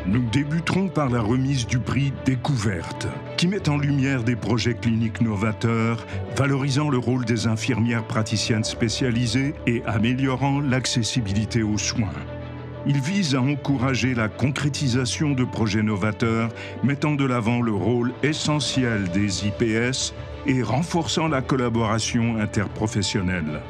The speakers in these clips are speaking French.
Nous débuterons par la remise du prix Découverte, qui met en lumière des projets cliniques novateurs, valorisant le rôle des infirmières praticiennes spécialisées et améliorant l'accessibilité aux soins. Il vise à encourager la concrétisation de projets novateurs, mettant de l'avant le rôle essentiel des IPS et renforçant la collaboration interprofessionnelle.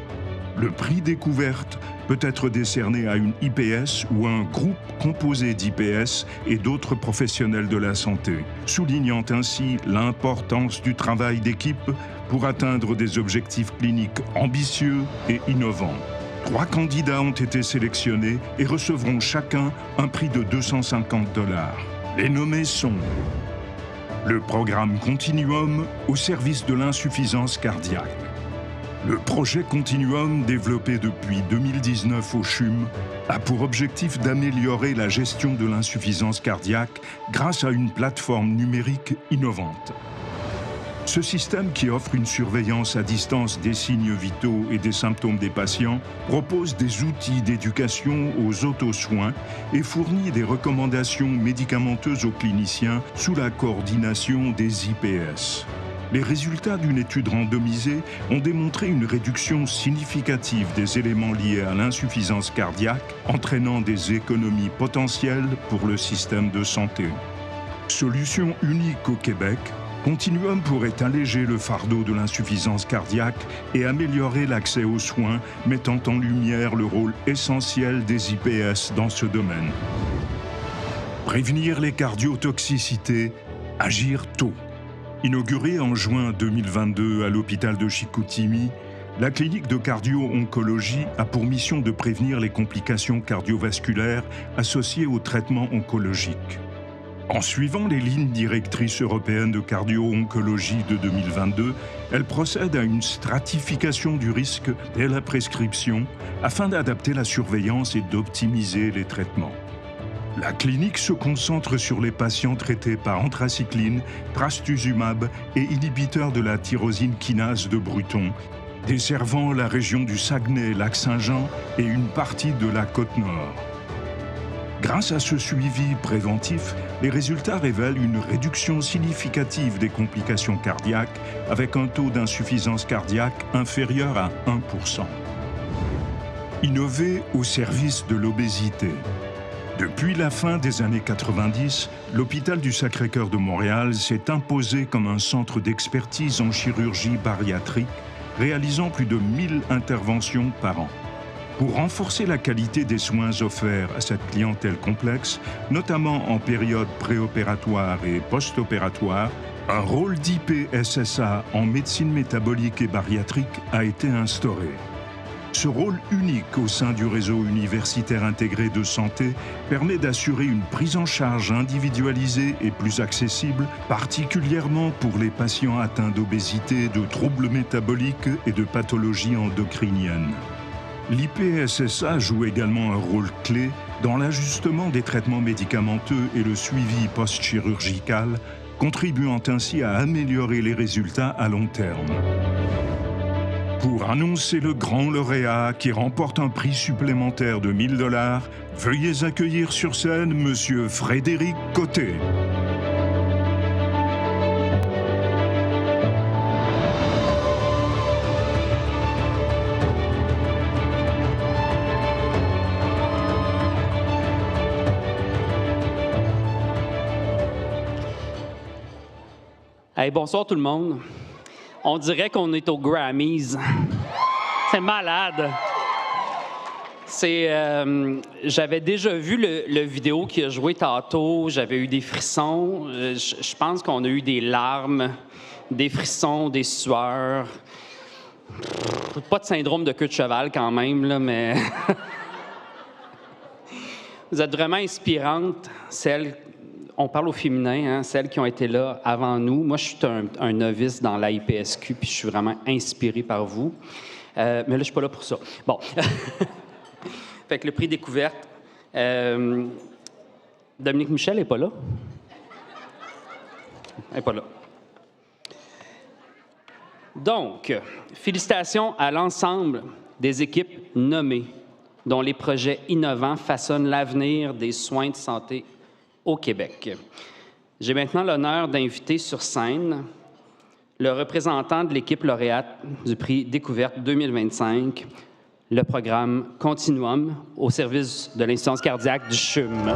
Le prix Découverte peut être décerné à une IPS ou à un groupe composé d'IPS et d'autres professionnels de la santé, soulignant ainsi l'importance du travail d'équipe pour atteindre des objectifs cliniques ambitieux et innovants. 3 candidats ont été sélectionnés et recevront chacun un prix de 250 $. Les nommés sont le programme Continuum au service de l'insuffisance cardiaque. Le projet Continuum, développé depuis 2019 au CHUM, a pour objectif d'améliorer la gestion de l'insuffisance cardiaque grâce à une plateforme numérique innovante. Ce système, qui offre une surveillance à distance des signes vitaux et des symptômes des patients, propose des outils d'éducation aux auto-soins et fournit des recommandations médicamenteuses aux cliniciens sous la coordination des IPS. Les résultats d'une étude randomisée ont démontré une réduction significative des éléments liés à l'insuffisance cardiaque, entraînant des économies potentielles pour le système de santé. Solution unique au Québec, Continuum pourrait alléger le fardeau de l'insuffisance cardiaque et améliorer l'accès aux soins, mettant en lumière le rôle essentiel des IPS dans ce domaine. Prévenir les cardiotoxicités, agir tôt. Inaugurée en juin 2022 à l'hôpital de Chicoutimi, la clinique de cardio-oncologie a pour mission de prévenir les complications cardiovasculaires associées au traitement oncologique. En suivant les lignes directrices européennes de cardio-oncologie de 2022, elle procède à une stratification du risque dès la prescription afin d'adapter la surveillance et d'optimiser les traitements. La clinique se concentre sur les patients traités par anthracycline, trastuzumab et inhibiteurs de la tyrosine kinase de Bruton, desservant la région du Saguenay-Lac-Saint-Jean et une partie de la Côte-Nord. Grâce à ce suivi préventif, les résultats révèlent une réduction significative des complications cardiaques avec un taux d'insuffisance cardiaque inférieur à 1%. Innover au service de l'obésité. Depuis la fin des années 90, l'hôpital du Sacré-Cœur de Montréal s'est imposé comme un centre d'expertise en chirurgie bariatrique, réalisant plus de 1000 interventions par an. Pour renforcer la qualité des soins offerts à cette clientèle complexe, notamment en période préopératoire et post-opératoire, un rôle d'IPSSA en médecine métabolique et bariatrique a été instauré. Ce rôle unique au sein du réseau universitaire intégré de santé permet d'assurer une prise en charge individualisée et plus accessible, particulièrement pour les patients atteints d'obésité, de troubles métaboliques et de pathologies endocriniennes. L'IPSSA joue également un rôle clé dans l'ajustement des traitements médicamenteux et le suivi post-chirurgical, contribuant ainsi à améliorer les résultats à long terme. Pour annoncer le grand lauréat qui remporte un prix supplémentaire de 1 000 $, veuillez accueillir sur scène Monsieur Frédéric Côté. Hey, bonsoir tout le monde. On dirait qu'on est aux Grammys. C'est malade. J'avais déjà vu le vidéo qui a joué tantôt. J'avais eu des frissons. Je pense qu'on a eu des larmes, des frissons, des sueurs. Pas de syndrome de queue de cheval quand même, là, mais... Vous êtes vraiment inspirantes, celles... On parle au féminin, hein, celles qui ont été là avant nous. Moi, je suis un novice dans l'IPSQ, puis je suis vraiment inspiré par vous. Mais là, je ne suis pas là pour ça. Bon. Fait que le prix Découverte. Dominique Michel n'est pas là. Elle n'est pas là. Donc, félicitations à l'ensemble des équipes nommées, dont les projets innovants façonnent l'avenir des soins de santé au Québec. J'ai maintenant l'honneur d'inviter sur scène le représentant de l'équipe lauréate du prix Découverte 2025, le programme Continuum au service de l'insuffisance cardiaque du CHUM.